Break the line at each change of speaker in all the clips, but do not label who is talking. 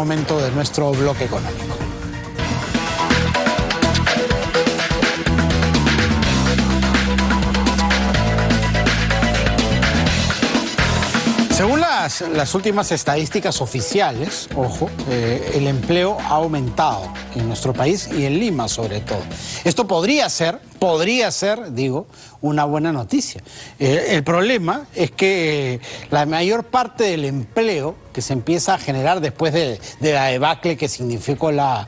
momento de nuestro bloque económico. Según las últimas estadísticas oficiales, ojo, el empleo ha aumentado en nuestro país y en Lima sobre todo. Esto podría ser, digo, una buena noticia. El problema es que la mayor parte del empleo que se empieza a generar después de la debacle que significó la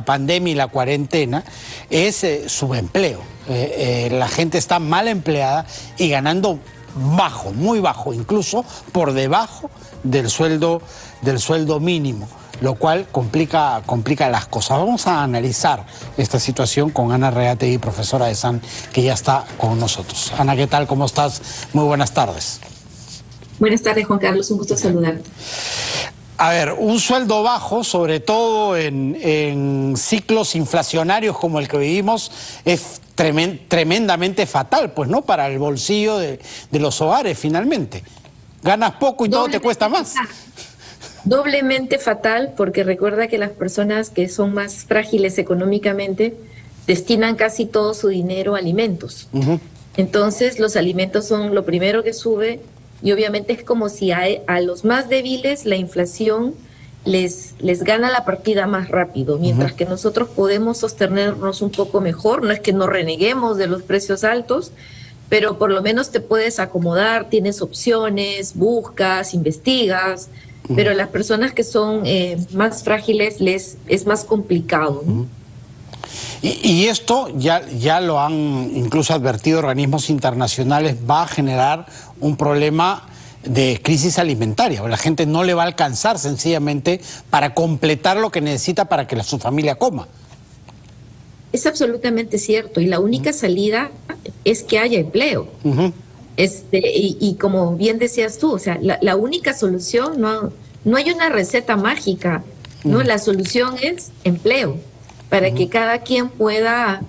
pandemia y la cuarentena es subempleo. La gente está mal empleada y ganando bajo, muy bajo, incluso por debajo del sueldo mínimo, lo cual complica las cosas. Vamos a analizar esta situación con Ana Reategui, profesora de SAN, que ya está con nosotros. Ana, ¿qué tal? ¿Cómo estás? Muy buenas tardes.
Buenas tardes, Juan Carlos, un gusto saludarte.
A ver, un sueldo bajo, sobre todo en ciclos inflacionarios como el que vivimos, es tremendamente fatal, pues, ¿no? Para el bolsillo de los hogares, finalmente. Ganas poco y todo te cuesta más.
Doblemente fatal, porque recuerda que las personas que son más frágiles económicamente destinan casi todo su dinero a alimentos. Entonces, los alimentos son lo primero que sube y obviamente es como si a los más débiles la inflación les gana la partida más rápido, mientras que nosotros podemos sostenernos un poco mejor. No es que no reneguemos de los precios altos, pero por lo menos te puedes acomodar, tienes opciones, buscas, investigas, pero las personas que son más frágiles es más complicado, ¿no?
Y esto ya lo han incluso advertido organismos internacionales, va a generar un problema de crisis alimentaria. La gente no le va a alcanzar sencillamente para completar lo que necesita para que su familia coma.
Es absolutamente cierto, y la única salida es que haya empleo. Y como bien decías tú, o sea, la única solución, no hay una receta mágica, ¿no? La solución es empleo, para que cada quien pueda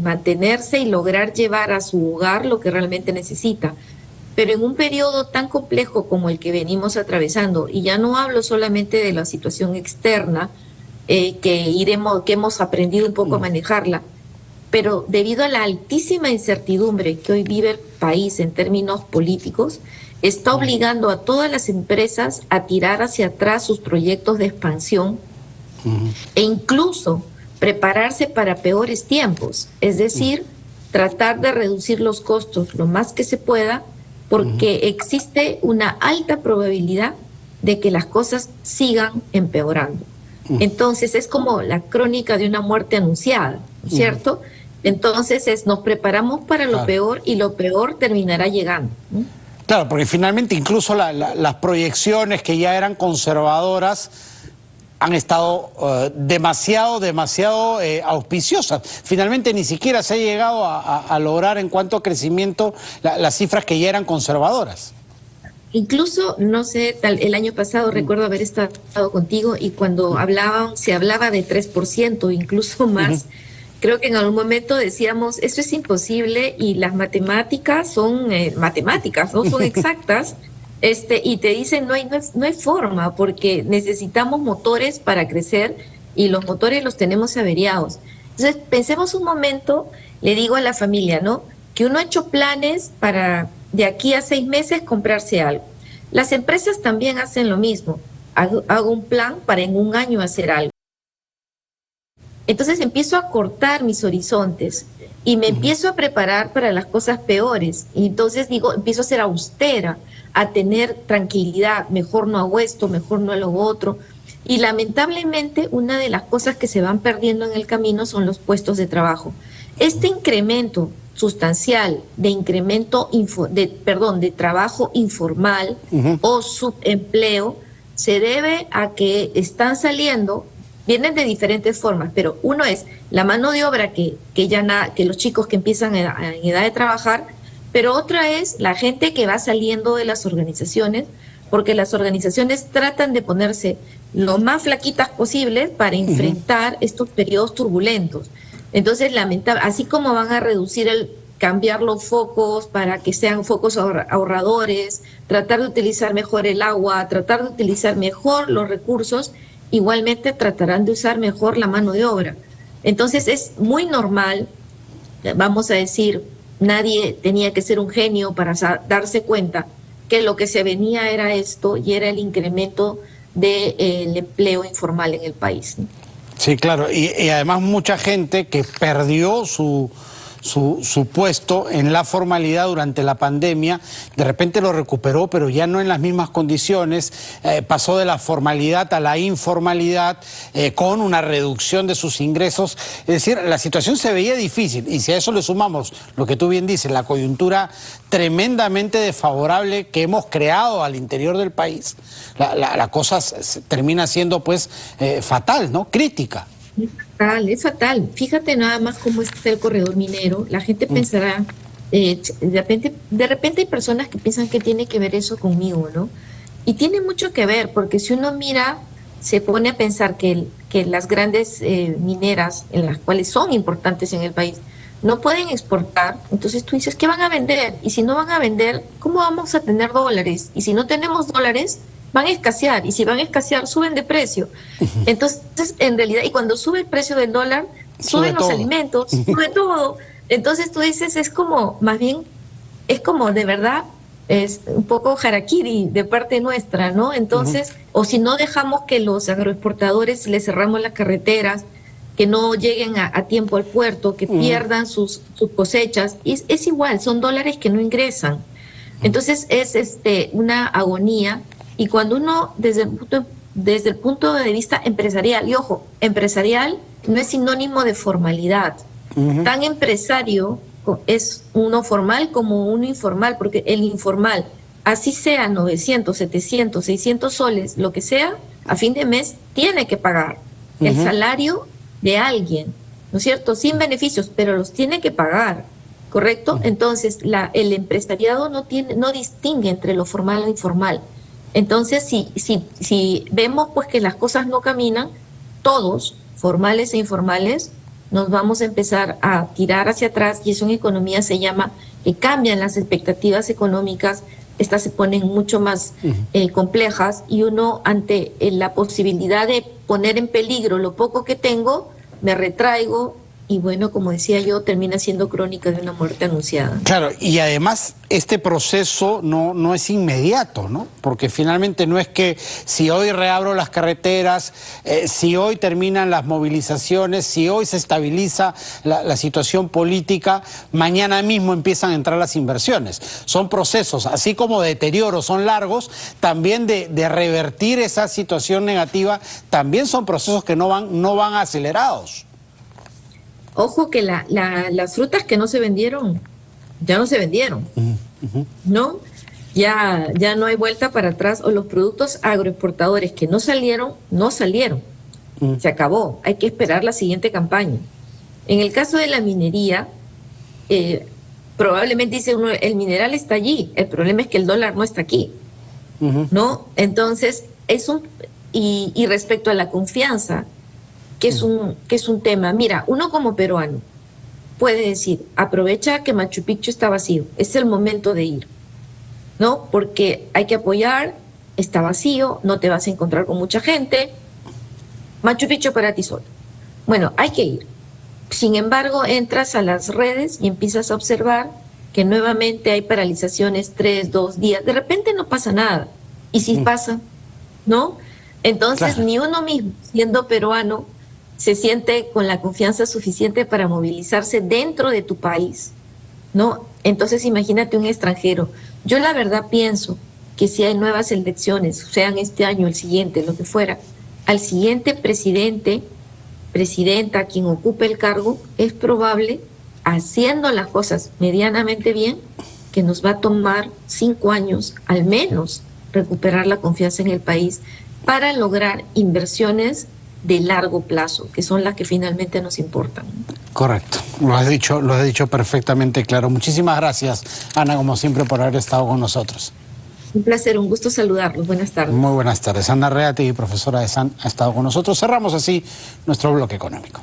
mantenerse y lograr llevar a su hogar lo que realmente necesita. Pero en un periodo tan complejo como el que venimos atravesando, y ya no hablo solamente de la situación externa, que hemos aprendido un poco a manejarla, pero debido a la altísima incertidumbre que hoy vive el país en términos políticos, está obligando a todas las empresas a tirar hacia atrás sus proyectos de expansión e incluso prepararse para peores tiempos, es decir, tratar de reducir los costos lo más que se pueda, porque existe una alta probabilidad de que las cosas sigan empeorando. Entonces es como la crónica de una muerte anunciada, ¿cierto? Entonces nos preparamos para lo peor y lo peor terminará llegando, ¿no?
Claro, porque finalmente incluso las proyecciones que ya eran conservadoras han estado demasiado auspiciosas. Finalmente ni siquiera se ha llegado a lograr en cuanto a crecimiento las cifras que ya eran conservadoras.
Incluso, no sé, el año pasado recuerdo haber estado contigo y cuando se hablaba de 3%, incluso más. Creo que en algún momento decíamos, esto es imposible y las matemáticas son matemáticas, no son exactas. Y te dicen, no hay forma, porque necesitamos motores para crecer y los motores los tenemos averiados. Entonces, pensemos un momento, le digo a la familia, ¿no? Que uno ha hecho planes para de aquí a 6 meses comprarse algo. Las empresas también hacen lo mismo. Hago un plan para en un año hacer algo. Entonces empiezo a cortar mis horizontes y me empiezo a preparar para las cosas peores. Y entonces empiezo a ser austera, a tener tranquilidad, mejor no hago esto, mejor no hago otro. Y lamentablemente una de las cosas que se van perdiendo en el camino son los puestos de trabajo. Este incremento sustancial de de trabajo informal o subempleo se debe a que están saliendo, vienen de diferentes formas, pero uno es la mano de obra que los chicos que empiezan en edad de trabajar, pero otra es la gente que va saliendo de las organizaciones, porque las organizaciones tratan de ponerse lo más flaquitas posibles para enfrentar estos periodos turbulentos. Entonces, así como van a reducir cambiar los focos para que sean focos ahorradores, tratar de utilizar mejor el agua, tratar de utilizar mejor los recursos, igualmente tratarán de usar mejor la mano de obra. Entonces es muy normal, vamos a decir, nadie tenía que ser un genio para darse cuenta que lo que se venía era esto y era el incremento del empleo informal en el país, ¿no?
Sí, claro, y además mucha gente que perdió su puesto en la formalidad durante la pandemia, de repente lo recuperó, pero ya no en las mismas condiciones, pasó de la formalidad a la informalidad, con una reducción de sus ingresos. Es decir, la situación se veía difícil, y si a eso le sumamos lo que tú bien dices, la coyuntura tremendamente desfavorable que hemos creado al interior del país, la cosa termina siendo pues fatal, ¿no? Crítica.
Es fatal, es fatal. Fíjate nada más cómo está el corredor minero. La gente pensará, de repente hay personas que piensan que tiene que ver eso conmigo, ¿no? Y tiene mucho que ver, porque si uno mira, se pone a pensar que las grandes mineras, en las cuales son importantes en el país, no pueden exportar. Entonces tú dices, ¿qué van a vender? Y si no van a vender, ¿cómo vamos a tener dólares? Y si no tenemos dólares, van a escasear, y si van a escasear, suben de precio. Entonces, en realidad, y cuando sube el precio del dólar, suben los alimentos, sube todo. Entonces tú dices, es como, más bien, es como de verdad, es un poco harakiri de parte nuestra, ¿no? Entonces, o si no dejamos que los agroexportadores, les cerramos las carreteras, que no lleguen a tiempo al puerto, que pierdan sus cosechas, y es igual, son dólares que no ingresan. Entonces es una agonía. Y cuando uno, desde el punto de vista empresarial, y ojo, empresarial no es sinónimo de formalidad. Tan empresario es uno formal como uno informal, porque el informal, así sea 900, 700, 600 soles, lo que sea, a fin de mes tiene que pagar el salario de alguien, ¿no es cierto? Sin beneficios, pero los tiene que pagar, ¿correcto? Entonces, el empresariado no distingue entre lo formal y lo informal. Entonces, si vemos pues que las cosas no caminan, todos, formales e informales, nos vamos a empezar a tirar hacia atrás, y eso en economía se llama que cambian las expectativas económicas, estas se ponen mucho más complejas, y uno ante la posibilidad de poner en peligro lo poco que tengo, me retraigo. Y bueno, como decía yo, termina siendo crónica de una muerte anunciada.
Claro, y además este proceso no es inmediato, ¿no? Porque finalmente no es que si hoy reabro las carreteras, si hoy terminan las movilizaciones, si hoy se estabiliza la situación política, mañana mismo empiezan a entrar las inversiones. Son procesos, así como de deterioro son largos, también de revertir esa situación negativa, también son procesos que no van acelerados.
Ojo que las frutas que no se vendieron, ya no se vendieron, ¿no? Ya no hay vuelta para atrás, o los productos agroexportadores que no salieron, se acabó, hay que esperar la siguiente campaña. En el caso de la minería, probablemente dice uno, el mineral está allí, el problema es que el dólar no está aquí, ¿no? Entonces, y respecto a la confianza, que es un tema. Mira, uno como peruano puede decir, aprovecha que Machu Picchu está vacío, es el momento de ir, ¿no? Porque hay que apoyar, está vacío, no te vas a encontrar con mucha gente, Machu Picchu para ti solo. Bueno, hay que ir. Sin embargo, entras a las redes y empiezas a observar que nuevamente hay paralizaciones 3, 2 días, de repente no pasa nada, y si pasa, ¿no? Entonces, ni uno mismo, siendo peruano, se siente con la confianza suficiente para movilizarse dentro de tu país, ¿no? Entonces imagínate un extranjero. Yo la verdad pienso que si hay nuevas elecciones, sean este año, el siguiente, lo que fuera, al siguiente presidenta, quien ocupe el cargo, es probable, haciendo las cosas medianamente bien, que nos va a tomar 5 años al menos recuperar la confianza en el país para lograr inversiones de largo plazo, que son las que finalmente nos importan.
Correcto, lo has dicho perfectamente claro. Muchísimas gracias, Ana, como siempre, por haber estado con nosotros.
Un placer, un gusto saludarlos. Buenas tardes.
Muy buenas tardes. Ana Reategui, profesora de SAN, ha estado con nosotros. Cerramos así nuestro bloque económico.